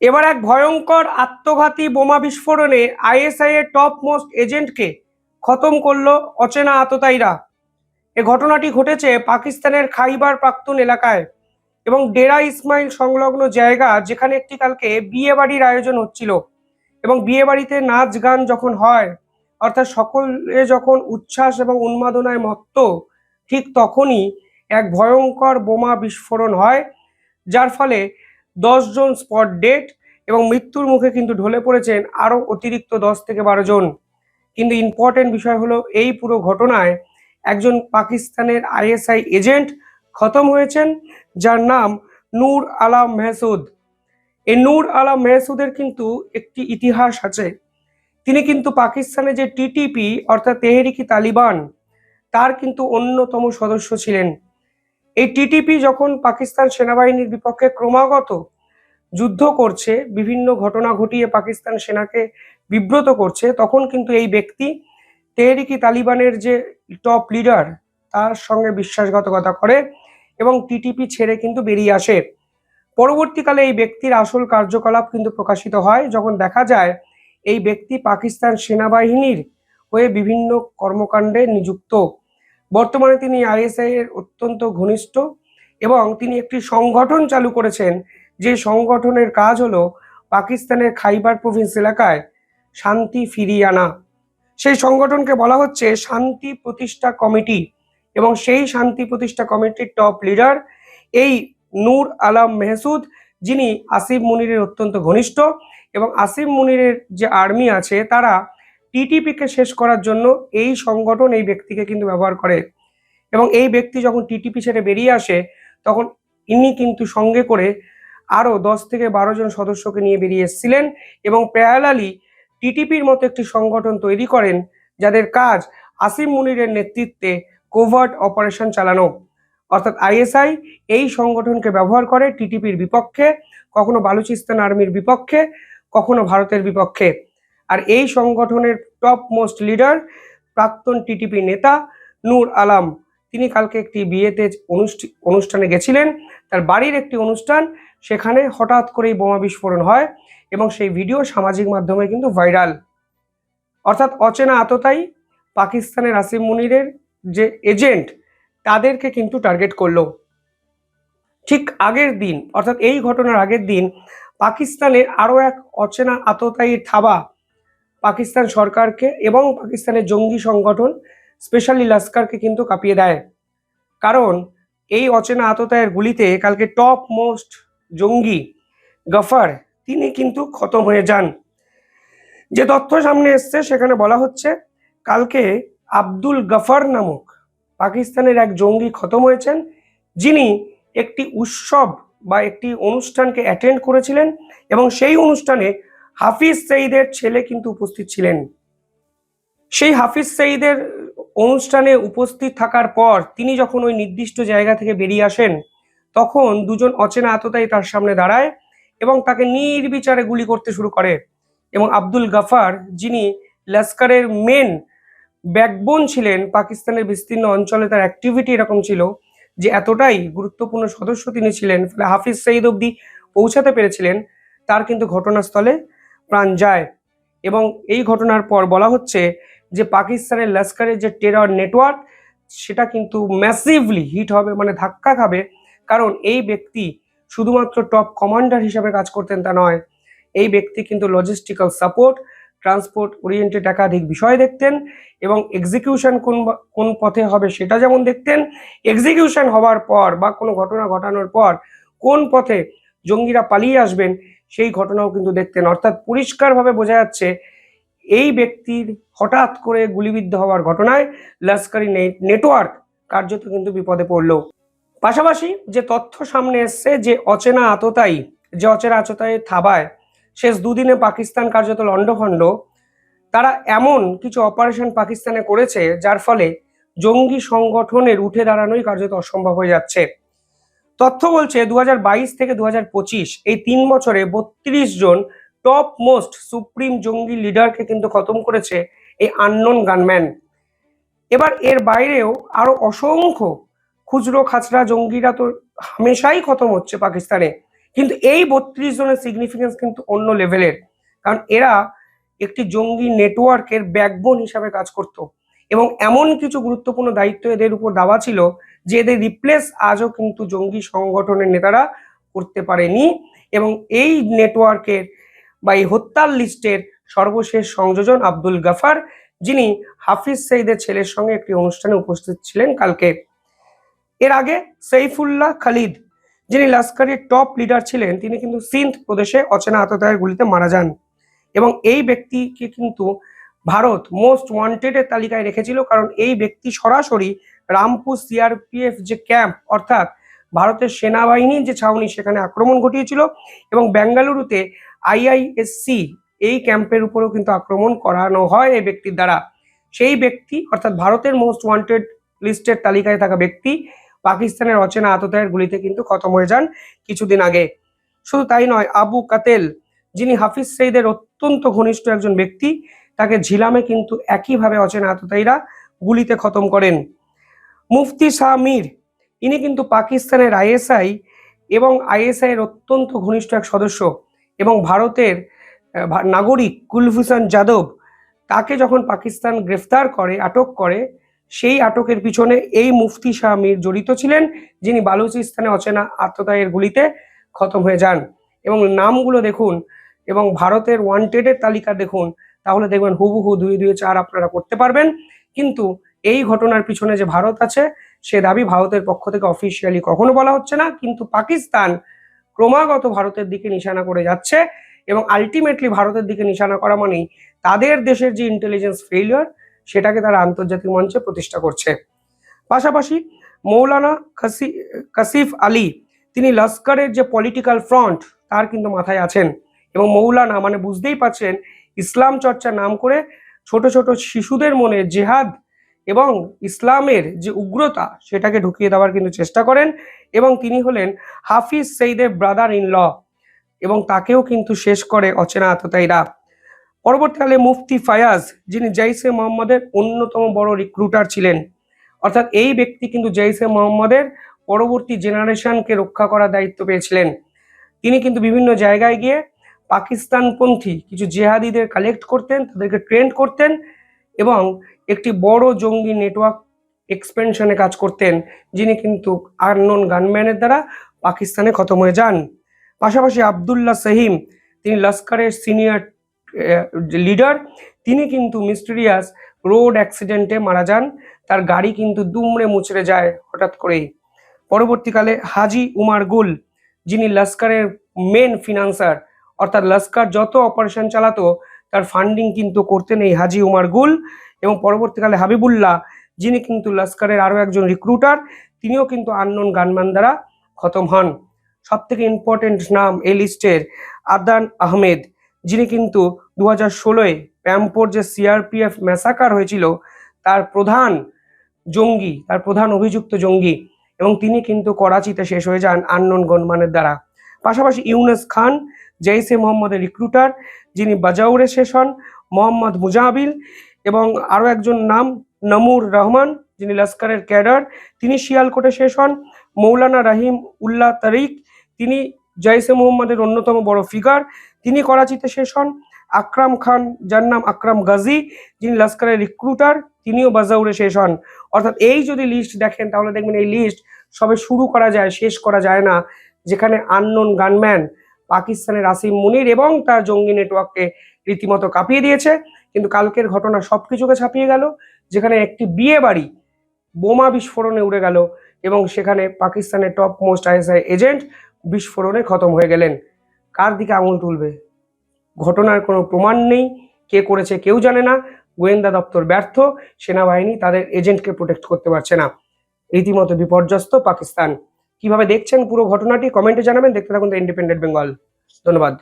এবার এক ভয়ঙ্কর আত্মঘাতী বোমা বিস্ফোরণে আইএসআই এর টপ মোস্ট এজেন্টকে খতম করলো অচেনা আততায়ীরা। এ ঘটনাটি ঘটেছে পাকিস্তানের খাইবার পাখতুন এলাকায় এবং ডেরা ইসমাইল সংলগ্ন জায়গা, যেখানে একটি কালকে বিয়ে বাড়ির আয়োজন হচ্ছিল। এবং বিয়ে বাড়িতে নাচ গান যখন হয়, অর্থাৎ সকলে যখন উচ্ছ্বাস এবং উন্মাদনায় মত্ত, ঠিক তখনই এক ভয়ঙ্কর বোমা বিস্ফোরণ হয়, যার ফলে 10 জন স্পট ডেড এবং মৃত্যুর মুখে কিন্তু ঢলে পড়েছেন আরও অতিরিক্ত 10 থেকে 12 জন। কিন্তু ইম্পর্টেন্ট বিষয় হলো, এই পুরো ঘটনায় একজন পাকিস্তানের আইএসআই এজেন্ট খতম হয়েছেন, যার নাম নূর আলম মেহসুদ। এই নূর আলম মেহসুদের কিন্তু একটি ইতিহাস আছে। তিনি কিন্তু পাকিস্তানে যে টিটিপি অর্থাৎ তেহরিকি তালিবান, তার কিন্তু অন্যতম সদস্য ছিলেন। এই টিটিপি যখন পাকিস্তান সেনাবাহিনীর বিপক্ষে ক্রমাগত যুদ্ধ করছে, বিভিন্ন ঘটনা ঘটিয়ে পাকিস্তান সেনাকে বিব্রত করছে, তখন কিন্তু এই ব্যক্তি তেহরিকি তালিবানের যে টপ লিডার, তার সঙ্গে বিশ্বাসঘাতকতা করে এবং টিটিপি ছেড়ে কিন্তু বেরিয়ে আসে। পরবর্তীকালে এই ব্যক্তির আসল কার্যকলাপ কিন্তু প্রকাশিত হয়, যখন দেখা যায় এই ব্যক্তি পাকিস্তান সেনাবাহিনীর হয়ে বিভিন্ন কর্মকাণ্ডে নিযুক্ত। বর্তমানে তিনি আইএসআই এর অত্যন্ত ঘনিষ্ঠ এবং তিনি একটি সংগঠন চালু করেছেন, যে সংগঠনের কাজ হলো পাকিস্তানের খাইবার প্রভিন্স এলাকায় শান্তি ফিরিয়ে আনা। সেই সংগঠনকে বলা হচ্ছে শান্তি প্রতিষ্ঠা কমিটি এবং সেই শান্তি প্রতিষ্ঠা কমিটির টপ লিডার এই নূর আলম মেহসুদ, যিনি আসিফ মুনিরের অত্যন্ত ঘনিষ্ঠ। এবং আসিফ মুনিরের যে আর্মি আছে, তারা টিটিপিকে শেষ করার জন্য এই সংগঠন এই ব্যক্তিকে কিন্তু ব্যবহার করে। এবং এই ব্যক্তি যখন টিটিপি ছেড়ে বেরিয়ে আসে, তখন ইনি কিন্তু সঙ্গে করে আরও 10 থেকে 12 জন সদস্যকে নিয়ে বেরিয়ে এসেছিলেন এবং প্যারালালি টিটিপির মতো একটি সংগঠন তৈরি করেন, যাদের কাজ আসিফ মুনিরের নেতৃত্বে কোভার্ট অপারেশন চালানো। অর্থাৎ আইএসআই এই সংগঠনকে ব্যবহার করে টিটিপির বিপক্ষে, কখনো বালুচিস্তান আর্মির বিপক্ষে, কখনো ভারতের বিপক্ষে। আর এই সংগঠনের টপ মোস্ট লিডার প্রাক্তন টিটিপি নেতা নূর আলম, তিনি কালকে একটি বিয়েতে অনুষ্ঠানে গেছিলেন, তার বাড়ির একটি অনুষ্ঠান, সেখানে হঠাৎ করেই বোমা বিস্ফোরণ হয় এবং সেই ভিডিও সামাজিক মাধ্যমে কিন্তু ভাইরাল। অর্থাৎ অচেনা আততায়ী পাকিস্তানের আসিফ মুনিরের যে এজেন্ট, তাদেরকে কিন্তু টার্গেট করলো। ঠিক আগের দিন, অর্থাৎ এই ঘটনার আগের দিন, পাকিস্তানের আরও এক অচেনা আততায়ীর থাবা পাকিস্তান সরকারকে এবং পাকিস্তানের জঙ্গি সংগঠন স্পেশালি লস্করকে কিন্তু কাঁপিয়ে দেয়। কারণ এই অচেনা আততায়ের গুলিতে কালকে টপ মোস্ট জঙ্গি গফর, তিনি কিন্তু খতম হয়ে যান। যে তথ্য সামনে এসছে সেখানে বলা হচ্ছে, কালকে আব্দুল গফর নামক পাকিস্তানের এক জঙ্গি খতম হয়েছেন, যিনি একটি উৎসব বা একটি অনুষ্ঠানকে অ্যাটেন্ড করেছিলেন এবং সেই অনুষ্ঠানে হাফিজ সঈদের ছেলে কিন্তু উপস্থিত ছিলেন। সেই হাফিজ সঈদের অনুষ্ঠানে উপস্থিত থাকার পর তিনি যখন ওই নির্দিষ্ট জায়গা থেকে বেরিয়ে আসেন, তখন 2 জন অচেনা আততায়ী তার সামনে দাঁড়ায় এবং তাকে নির্বিচারে গুলি করতে শুরু করে। এবং আব্দুল গফর, যিনি লস্করের মেন ব্যাকবোন ছিলেন, পাকিস্তানের বিস্তীর্ণ অঞ্চলে তার অ্যাক্টিভিটি এরকম ছিল যে এতটাই গুরুত্বপূর্ণ সদস্য তিনি ছিলেন, ফলে হাফিজ সঈদ অবধি পৌঁছাতে পেরেছিলেন, তার কিন্তু ঘটনাস্থলে প্রাণ যায়। এবং এই ঘটনার পর বলা হচ্ছে যে পাকিস্তানের লস্করের যে টেরর নেটওয়ার্ক, সেটা কিন্তু ম্যাসিভলি হিট হবে, মানে ধাক্কা খাবে। কারণ এই ব্যক্তি শুধুমাত্র টপ কমান্ডার হিসাবে কাজ করতেন তা নয়, এই ব্যক্তি কিন্তু লজিস্টিক্যাল সাপোর্ট, ট্রান্সপোর্ট ওরিয়েন্টেড একাধিক বিষয় দেখতেন এবং এক্সিকিউশন কোন পথে হবে সেটা যেমন দেখতেন, এক্সিকিউশন হওয়ার পর বা কোনো ঘটনা ঘটানোর পর কোন পথে জঙ্গিরা পালিয়ে আসবেন সেই ঘটনাও কিন্তু দেখতেন। অর্থাৎ পরিষ্কারভাবে বোঝা যাচ্ছে এই ব্যক্তির হঠাৎ করে গুলিবিদ্ধ হওয়ার ঘটনায় লস্করি নেটওয়ার্ক কার্যত কিন্তু বিপদে পড়ল। পাশাপাশি যে তথ্য সামনে এসছে, যে অচেনা আততায়ীর থাবায় শেষ 2 দিনে পাকিস্তান কার্যত লণ্ডভণ্ড, তারা এমন কিছু অপারেশন পাকিস্তানে করেছে যার ফলে জঙ্গি সংগঠনের উঠে দাঁড়ানোই কার্যত অসম্ভব হয়ে যাচ্ছে। তথ্য বলছে 2022 থেকে 2025 এই 3 বছরে 32 জন টপ মোস্ট সুপ্রিম জঙ্গি লিডারকে কিন্তু খতম করেছে এই আননোন গানম্যান। এবার এর বাইরেও আরো অসংখ্য খুচরো খাচরা জঙ্গিরা তো হামেশাই খতম হচ্ছে পাকিস্তানে, কিন্তু এই 32 জনের সিগনিফিকেন্স কিন্তু অন্য লেভেলের, কারণ এরা একটি জঙ্গি নেটওয়ার্কের ব্যাকবোন হিসাবে কাজ করত এবং এমন কিছু গুরুত্বপূর্ণ দায়িত্ব এদের উপর দেওয়া ছিল যে এদের রিপ্লেস আজও কিন্তু জঙ্গি সংগঠনের নেতারা করতে পারেনি। এবং এই নেটওয়ার্কের বা এই হত্যার লিস্টের সর্বশেষ সংযোজন আব্দুল গাফার, যিনি হাফিজ সঈদের ছেলের সঙ্গে একটি অনুষ্ঠানে উপস্থিত ছিলেন কালকে। এর আগে সৈফুল্লাহ খালিদ, যিনি লস্করের টপ লিডার ছিলেন, তিনি কিন্তু সিন্ধ প্রদেশে অচেনা আততায়ীর গুলিতে মারা যান এবং এই ব্যক্তিকে কিন্তু ভারত মোস্ট ওয়ান্টেডের তালিকায় রেখেছিল, কারণ এই ব্যক্তি সরাসরি রামপুর সিআরপিএফ যে ক্যাম্প, অর্থাৎ ভারতের সেনাবাহিনীর যে ছাউনি, সেখানে আক্রমণ ঘটিয়েছিল এবং বেঙ্গালুরুতে আইআইএসসি এই ক্যাম্পের উপরেও কিন্তু আক্রমণ করানো হয় এই ব্যক্তির দ্বারা। সেই ব্যক্তি অর্থাৎ ভারতের মোস্ট ওয়ান্টেড লিস্টের তালিকায় থাকা ব্যক্তি পাকিস্তানের অচেনা আততায়ীর গুলিতে কিন্তু খতম হয়ে যান কিছুদিন আগে। শুধু তাই নয়, আবু কাতেল, যিনি হাফিজ সঈদের অত্যন্ত ঘনিষ্ঠ একজন ব্যক্তি, তাকে ঝিলামে কিন্তু একইভাবে অচেনা আততায়ীরা গুলিতে খতম করেন। মুফতি শাহ মীর, ইনি কিন্তু পাকিস্তানের আইএসআই এবং আইএসআই এর অত্যন্ত ঘনিষ্ঠ এক সদস্য এবং ভারতের নাগরিক কুলভূষণ যাদব, তাকে যখন পাকিস্তান গ্রেফতার করে, আটক করে, সেই আটকের পিছনে এই মুফতি শাহ মীর জড়িত ছিলেন, যিনি বালুচিস্তানে অচেনা আততায়ীর গুলিতে খতম হয়ে যান। এবং নামগুলো দেখুন এবং ভারতের ওয়ান্টেডের তালিকা দেখুন, তাহলে দেখবেন হুবহু 2 2 4 আপনারা করতে পারবেন। কিন্তু এই ঘটনার পিছনে যে ভারত আছে, সে দাবি ভারতের পক্ষ থেকে অফিসিয়ালি কখনো বলা হচ্ছে না, কিন্তু পাকিস্তান ক্রমাগত ভারতের দিকে নিশানা করে যাচ্ছে এবং আলটিমেটলি ভারতের দিকে নিশানা করা মানেই তাদের দেশের যে ইন্টেলিজেন্স ফেইলিওর, সেটাকে তারা আন্তর্জাতিক মঞ্চে প্রতিষ্ঠা করছে। পাশাপাশি মৌলানা কাসিফ আলী, তিনি লস্করের যে পলিটিক্যাল ফ্রন্ট, তার কিন্তু মাথায় আছেন এবং মৌলানা মানে বুঝতেই পারছেন, ইসলাম চর্চার নাম করে ছোট ছোট শিশুদের মনে জেহাদ এবং ইসলামের যে উগ্রতা, সেটাকে ঢুকিয়ে দেওয়ার কিন্তু চেষ্টা করেন এবং তিনি হলেন হাফিজ সঈদের ব্রাদার ইন ল এবং তাকেও কিন্তু শেষ করে অচেনা আততায়ীরা। পরবর্তীকালে মুফতি ফায়াজ, যিনি জৈশে মোহাম্মদের অন্যতম বড় রিক্রুটার ছিলেন, অর্থাৎ এই ব্যক্তি কিন্তু জৈশে মোহাম্মদের পরবর্তী জেনারেশনকে রক্ষা করার দায়িত্ব পেয়েছিলেন। তিনি কিন্তু বিভিন্ন জায়গায় গিয়ে পাকিস্তানপন্থী কিছু জেহাদিদের কালেক্ট করতেন, তাদেরকে ট্রেন্ড করতেন এবং একটি বড় জঙ্গি নেটওয়ার্ক এক্সপেনশনে কাজ করতেন, যিনি কিন্তু আননোন গানম্যানের দ্বারা পাকিস্তানে খতম হয়ে যান। পাশাপাশি আবদুল্লাহ সহিম, তিনি লস্করের সিনিয়র লিডার, তিনি কিন্তু মিস্টেরিয়াস রোড অ্যাক্সিডেন্টে মারা যান, তার গাড়ি কিন্তু দুমড়ে মুচড়ে যায় হঠাৎ করেই। পরবর্তীকালে হাজি উমার গুল, যিনি লস্করের মেন ফিনান্সার, অর্থাৎ লস্কর যত অপারেশন চালাতো তার ফান্ডিং কিন্তু করতেন এই হাজি উমার গুল। এবং পরবর্তীকালে হাবিবুল্লাহ, যিনি কিন্তু লস্করের আরও একজন রিক্রুটার, তিনিও কিন্তু আননোন গানম্যান দ্বারা খতম হন। সব থেকে ইম্পর্টেন্ট নাম এই লিস্টের আদান আহমেদ, যিনি কিন্তু 2016-এ প্যাম্পোর যে সিআরপিএফ ম্যাসাকার হয়েছিল, তার প্রধান জঙ্গি, তার প্রধান অভিযুক্ত জঙ্গি, এবং তিনি কিন্তু করাচিতে শেষ হয়ে যান আননোন গনম্যানের দ্বারা। পাশাপাশি ইউনুস খান, জৈশে মোহাম্মদের রিক্রুটার, যিনি বাজাউরে শেষ হন। মোহাম্মদ মুজাবিল এবং আরও একজন নাম নমুর রহমান, যিনি লস্করের ক্যাডার, তিনি শিয়ালকোটে শেষ হন। মৌলানা রাহিম উল্লাহ তারিক, তিনি জৈশে মোহাম্মদের অন্যতম বড় ফিগার, তিনি করাচিতে শেষ হন। আকরাম খান, যার নাম আকরাম গাজী, যিনি লস্করের রিক্রুটার, তিনিও বাজাউরে শেষ হন। অর্থাৎ এই যদি লিস্ট দেখেন, তাহলে দেখবেন এই লিস্ট সবে শুরু করা যায়, শেষ করা যায় না, যেখানে আননোন গানম্যান পাকিস্তানের আসিম মুনির এবং তার জঙ্গি নেটওয়ার্ককে রীতিমতো কাঁপিয়ে দিয়েছে। কিন্তু কালকের ঘটনা সবকিছুকে ছাপিয়ে গেল, যেখানে একটি বিয়ে বাড়ি বোমা বিস্ফোরণে উড়ে গেল এবং সেখানে পাকিস্তানের টপ মোস্ট আইএসআই এজেন্ট বিস্ফোরণে খতম হয়ে গেলেন। কার দিকে আঙুল তুলবে? ঘটনার কোনো প্রমাণ নেই, কে করেছে কেউ জানে না, গোয়েন্দা দপ্তর ব্যর্থ, সেনাবাহিনী তাদের এজেন্টকে প্রোটেক্ট করতে পারছে না, রীতিমতো বিপর্যস্ত পাকিস্তান। কিভাবে দেখছেন পুরো ঘটনাটি কমেন্টে জানাবেন। দেখতে থাকুন দ্য ইন্ডিপেন্ডেন্ট বেঙ্গল। ধন্যবাদ।